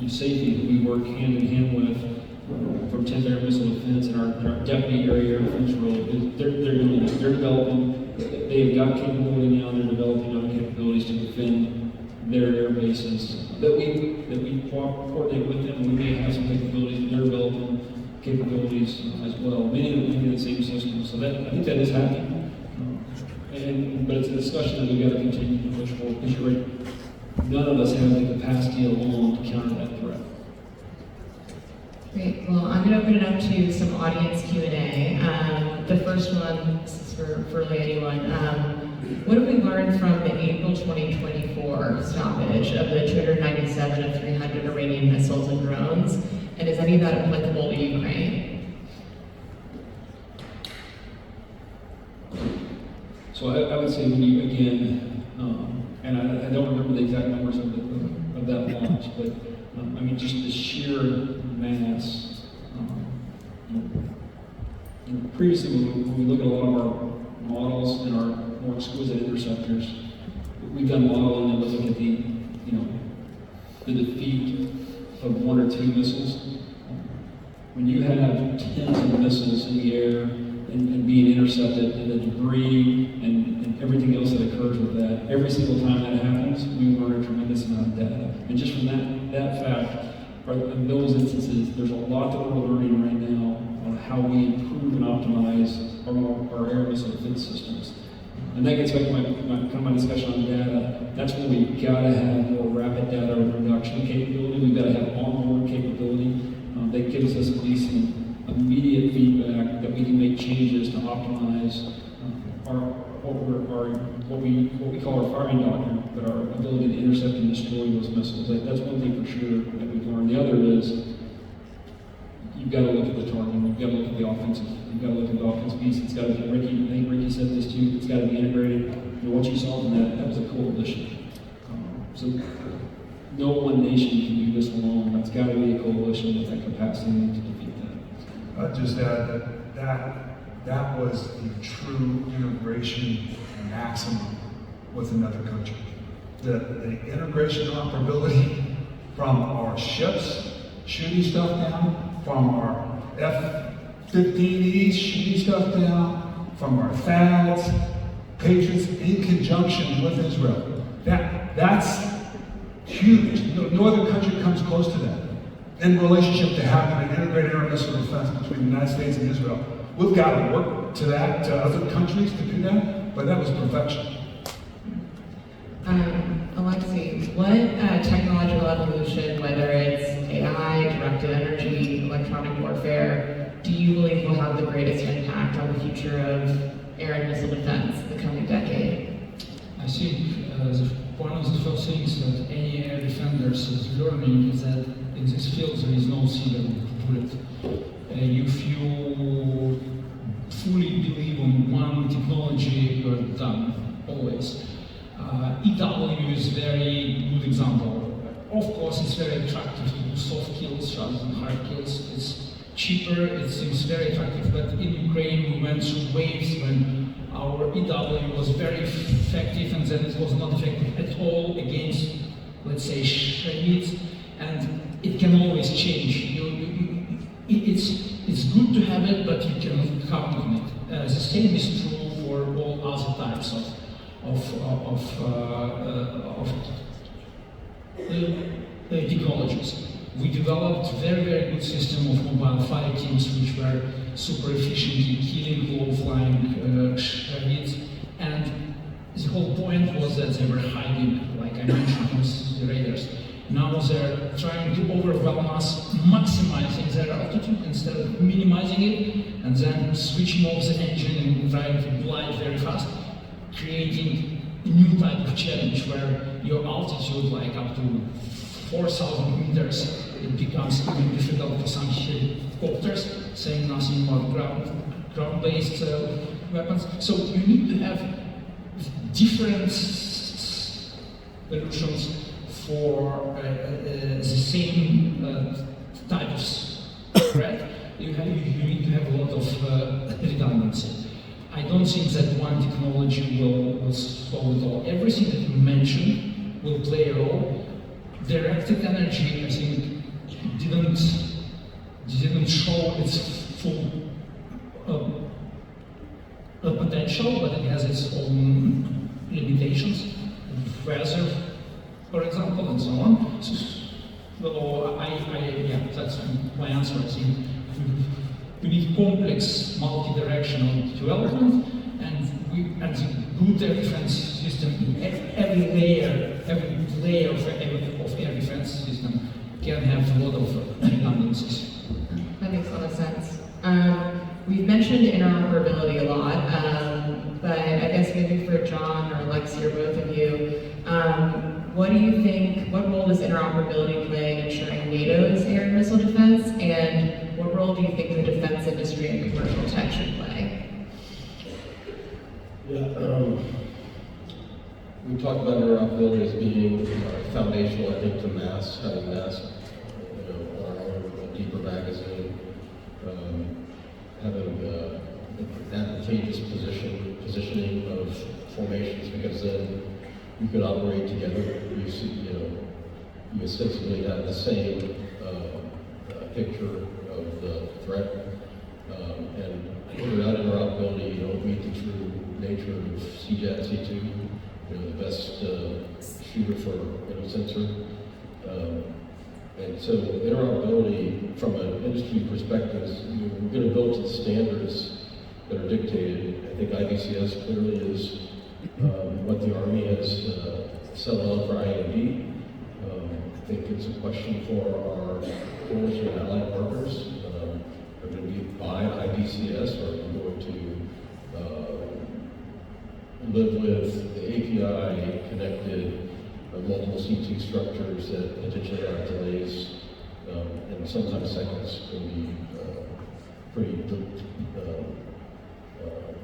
safety that we work hand in hand with from 10th Air Missile Defense and our Deputy Area Air Defense role. They're developing, they've got capability now, they're developing other capabilities to defend their air bases. That we coordinate with them, we may have some capabilities, but they're developing capabilities as well, many of the same systems. So I think that is happening. But it's a discussion that we've got to continue to push forward because you're right, none of us have the capacity alone to counter that threat. Great. Well, I'm going to open it up to some audience Q&A. The first one, this is for really anyone. What have we learned from the April 2024 stoppage of the 297 of 300 Iranian missiles and drones? And is any of that applicable to Ukraine? So I would say when you, again, and I don't remember the exact numbers of that launch, but I mean, just the sheer mass. Previously, when we look at a lot of our models and our more exquisite interceptors, we've done modeling and look at the defeat of one or two missiles. When you have tens of missiles in the air and being intercepted, and the debris and everything else that occurs with that, every single time that happens, we learn a tremendous amount of data. And just from that fact, in those instances, there's a lot that we're learning right now on how we improve and optimize our air missile defense systems. And that gets back to my discussion on data. That's where we've got to have more rapid data reduction capability. We've got to have on-board capability that gives us at least some immediate feedback that we can make changes to optimize what we call our firing doctrine, but our ability to intercept and destroy those missiles. That's one thing for sure that we've learned. The other is you've got to look at the targeting. You've got to look at the offensive. You've got to look at the offensive piece. It's got to be I think Ricky said this too. It's got to be integrated. What you saw from that was a coalition. So no one nation can do this alone. It's got to be a coalition with that capacity to defeat that. I'd just add that was the true integration maximum with another country. The integration operability from our ships shooting stuff down, from our F-15Es shooting stuff down, from our THAADs, Patriots in conjunction with Israel. That's huge. No other country comes close to that. In relationship to having an integrated air missile defense between the United States and Israel. We've got to work to that, to other countries to do that, but that was perfection. Alexi, what technological evolution, whether it's AI, directed energy, electronic warfare, do you believe will have the greatest impact on the future of air and missile defense in the coming decade? I think one of the first things that any air defenders is learning is that in this field there is no single bullet. If you fully believe on one technology, you're done, always. EW is a very good example. Of course, it's very attractive to do soft kills rather than hard kills. It's cheaper, it seems very attractive, but in Ukraine we went through waves when our EW was very effective and then it was not effective at all against, let's say, Shahid, and it can always change. It's good to have it, but you cannot count on it. The same is true for all other types of technologies. We developed very good system of mobile fire teams which were super efficiently killing low-flying Shahids, and the whole point was that they were hiding, like I mentioned, with the radars. Now they're trying to overwhelm us, maximizing their altitude instead of minimizing it, and then switching off the engine and trying to glide very fast, creating a new type of challenge where your altitude, like up to 4,000 meters, it becomes even difficult for some helicopters, saying nothing about ground-based weapons. So you need to have different solutions for the same type of threat. You need to have a lot of redundancy. I don't think that one technology will solve it all. Everything that you mentioned will play a role. Directed energy, I think, didn't show its full potential, but it has its own limitations. Weather, for example, and so on. So, yeah, that's my answer. I think we need complex, multi-directional development, and the good air defense system in every layer of air defense system can have a lot of redundancies. That makes a lot of sense. We've mentioned interoperability a lot, but I guess maybe for John or Alexi or both of you, what do you think, what role does interoperability play in ensuring NATO's air and missile defense, and what role do you think the defense industry and commercial tech should play? Yeah, we talked about interoperability as being foundational, I think, to having mass, a deeper magazine, having advantageous positioning of formations, because then you can operate together. You essentially have the same picture of the threat, and without interoperability, you don't meet the true nature of CJAT C2, the best shooter for sensor. And so interoperability from an industry perspective is we're going to build to the standards that are dictated. I think IBCS clearly is what the Army has settled on for IND. I think it's a question for our coalition and allied partners. Are going to be by IBCS, or are we going to live with the API connected multiple C2 structures that potentially have delays, and sometimes seconds can be pretty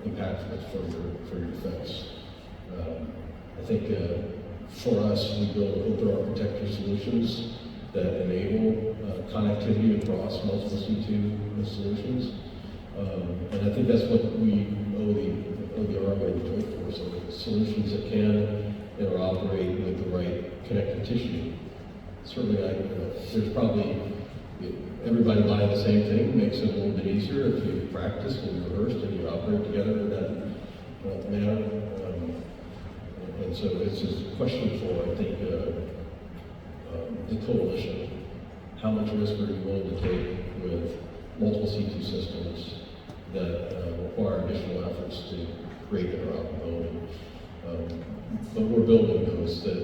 impactful for your defense. I think for us, we build open architecture solutions that enable connectivity across multiple C2 solutions. And I think that's what we owe the Army and the Joint Force, solutions that can interoperate with the right connective tissue. Certainly, there's probably, everybody buying the same thing makes it a little bit easier if you practice and you rehearsed and you operate together in that manner. And so it's a question for, I think, the coalition. How much risk are you willing to take with multiple C2 systems that require additional efforts to create interoperability? But we're building those that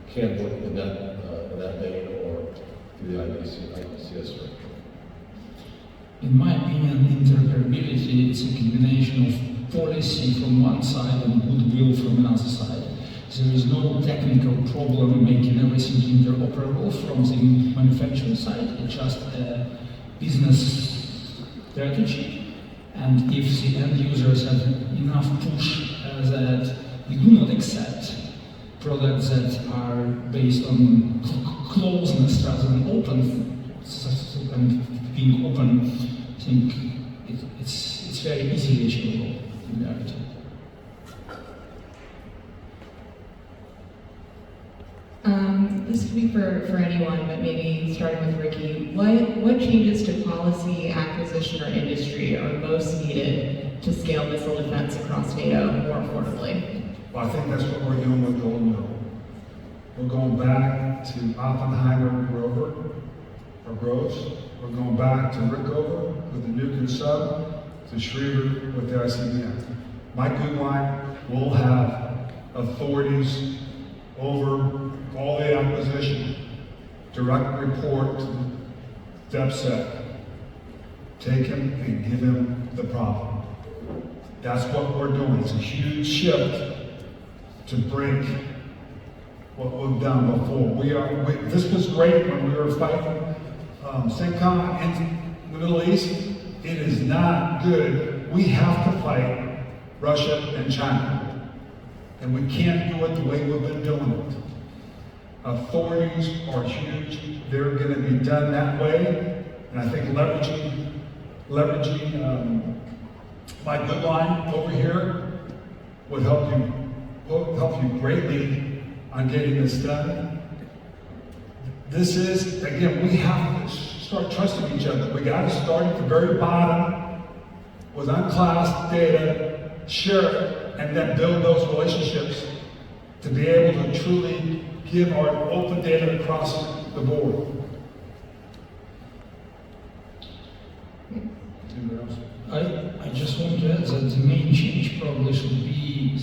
can work in that vein or through the IPCS structure. In my opinion, interoperability is a combination of policy from one side and goodwill from another side. There is no technical problem making everything interoperable from the manufacturing side. It's just a business strategy. And if the end users have enough push that we do not accept products that are based on closeness rather than open, and being open, I think it's very easily achievable in reality. This could be for anyone, but maybe starting with Ricky. What changes to policy, acquisition, or industry are most needed to scale missile defense across NATO more affordably? Well, I think that's what we're doing with Golden Mill. We're going back to Oppenheimer and Groves. We're going back to Rickover with the nuclear sub, to Schriever with the ICBM. Mike Goodwine will have authorities over all the acquisition, direct report to DepSec, take him and give him the problem. That's what we're doing. It's a huge shift to break what we've done before. This was great when we were fighting CENTCOM in the Middle East. It is not good. We have to fight Russia and China. And we can't do it the way we've been doing it. Authorities are huge. They're going to be done that way. And I think leveraging my good line over here would help you greatly on getting this done. This is, again, we have to start trusting each other. We got to start at the very bottom with unclassed data, share it, and then build those relationships to be able to truly give our open data across the board. I just want to add that the main change probably should be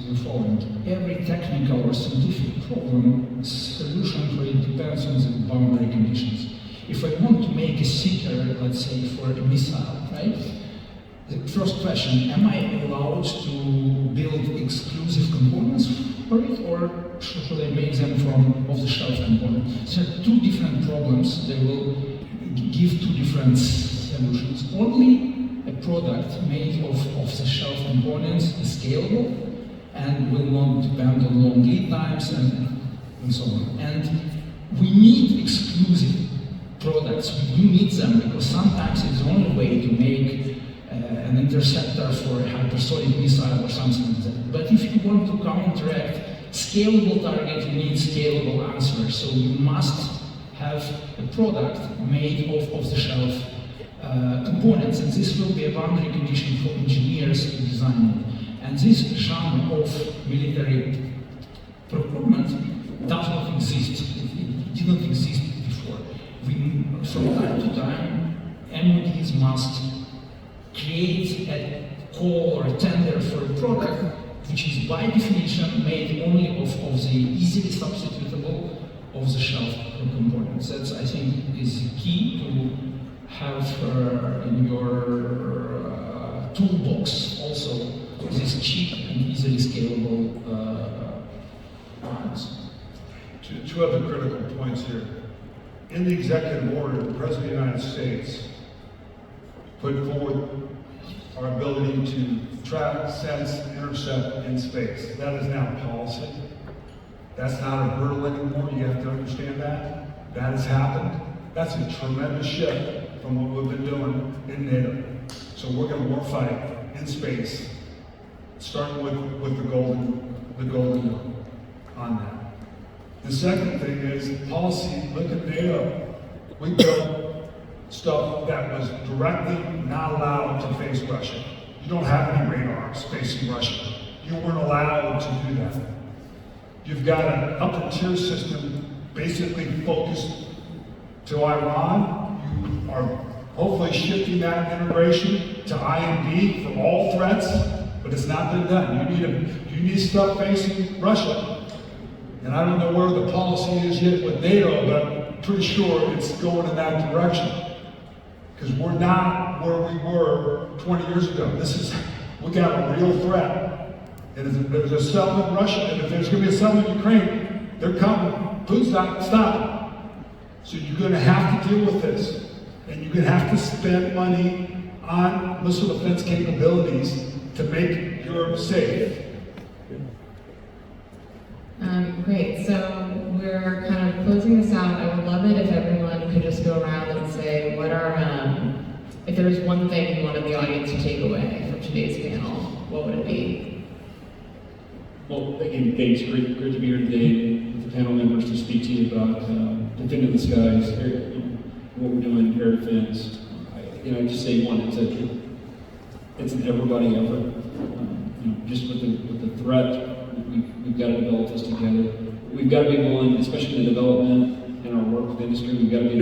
the following. Every technical or scientific problem, solution for it depends on the boundary conditions. If I want to make a seeker, let's say for a missile, right? The first question, am I allowed to build exclusive components for it, or should I make them from off-the-shelf components? So two different problems, they will give two different solutions. Only a product made of off-the-shelf components is scalable and will not depend on long lead times and so on. And we need exclusive products. We do need them because sometimes it's the only way to make an interceptor for a hypersonic missile or something like that. But if you want to counteract scalable target, you need scalable answers. So you must have a product made of off-the-shelf components, and this will be a boundary condition for engineers to design it. And this genre of military procurement does not exist. It didn't exist before. From time to time, MODs must create a call or a tender for a product which is by definition made only of the easily substitutable off-the-shelf components. That, I think, is key to have in your toolbox also these cheap and easily scalable products. Two other critical points here. In the executive order, the President of the United States put forward our ability to track, sense, intercept in space. That is now policy. That's not a hurdle anymore. You have to understand that. That has happened. That's a tremendous shift from what we've been doing in NATO. So we're going to war fight in space, starting with the golden on that. The second thing is policy. Look at NATO. We built stuff that was directly not allowed to face Russia. You don't have any radars facing Russia. You weren't allowed to do that. You've got an upper tier system basically focused to Iran. You are hopefully shifting that integration to IND for all threats, but it's not been done. You need stuff facing Russia. And I don't know where the policy is yet with NATO, but I'm pretty sure it's going in that direction. Because we're not where we were 20 years ago. We got a real threat. And if there's a settlement in Russia, and if there's going to be a settlement in Ukraine, they're coming. Putin's not stopping. So you're going to have to deal with this. And you're going to have to spend money on missile defense capabilities to make Europe safe. Great, so we're kind of closing this out. I would love it if everyone could just go around and say what are, if there's one thing you wanted the audience to take away from today's panel, what would it be? Well, again, thanks. Great to be here today with the panel members to speak to you about defending the skies, what we're doing, air defense. I just say one, it's an everybody effort. Just with the threat, we've got to develop this together. We've got to be willing, especially in the development and our work with industry, we've got to be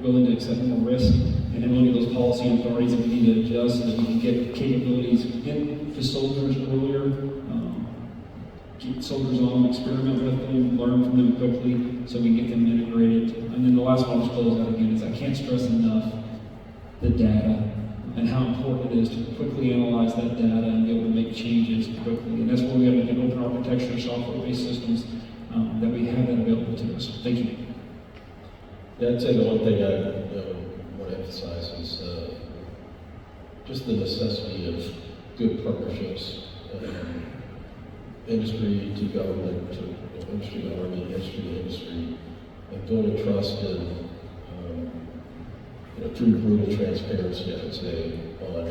willing to accept more risk and implement those policy authorities that we need to adjust so that we can get capabilities into soldiers earlier, keep soldiers on, experiment with them, learn from them quickly so we can get them integrated. And then the last one I'll just close out again is I can't stress enough the data and how important it is to quickly analyze that data and be able to make changes quickly. And that's where we have to get open architecture, software-based systems that we have that available to us. Thank you. Yeah, I'd say the one thing I want to emphasize is just the necessity of good partnerships, industry to government, to industry to army, industry to industry, and building trust and through brutal transparency, I would say, on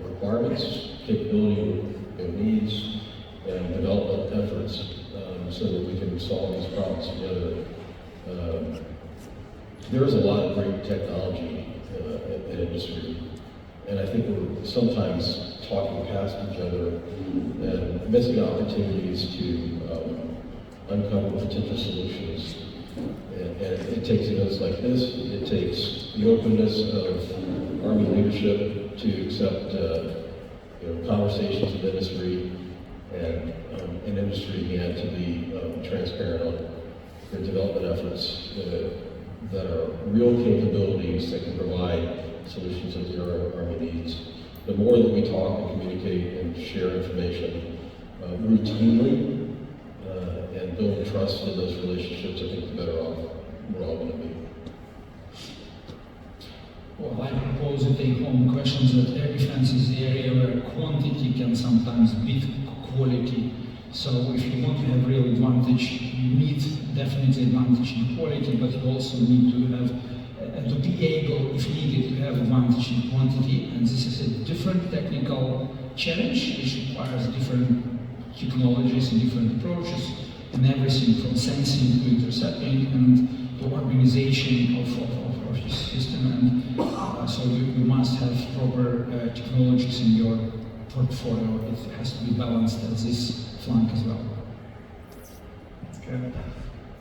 requirements, capability, needs, and development efforts, so that we can solve these problems together. There is a lot of great technology in industry, and I think we're sometimes talking past each other and missing opportunities to uncover potential solutions. And it takes events like this, it takes the openness of Army leadership to accept conversations with industry and industry again to be transparent on their development efforts that are real capabilities that can provide solutions that the Army needs. The more that we talk and communicate and share information routinely and build trust in those relationships, I think the better off we're all going to be. Well, I propose a take-home questions that air defense is the area where quantity can sometimes beat quality. So if you want to have real advantage, you need definitely advantage in quality, but you also need to have, to be able, if needed, to have advantage in quantity. And this is a different technical challenge, which requires different technologies and different approaches, and everything from sensing to intercepting and to organization of your system. And so you must have proper technologies in your portfolio. It has to be balanced at this flank as well. Okay.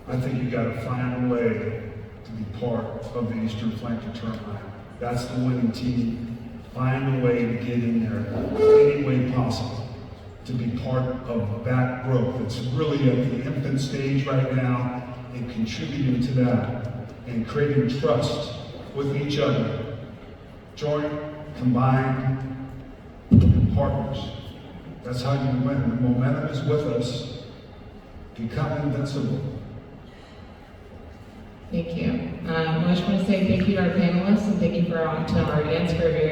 I think you got to find a way to be part of the Eastern Flank Deterrent Line. That's the winning team. Find a way to get in there any way possible to be part of that growth. It's really at the infant stage right now, and contributing to that and creating trust with each other. Joint, combined, and partners. That's how you win. The momentum is with us. Become invincible. Thank you. I just want to say thank you to our panelists and thank you to our audience for a very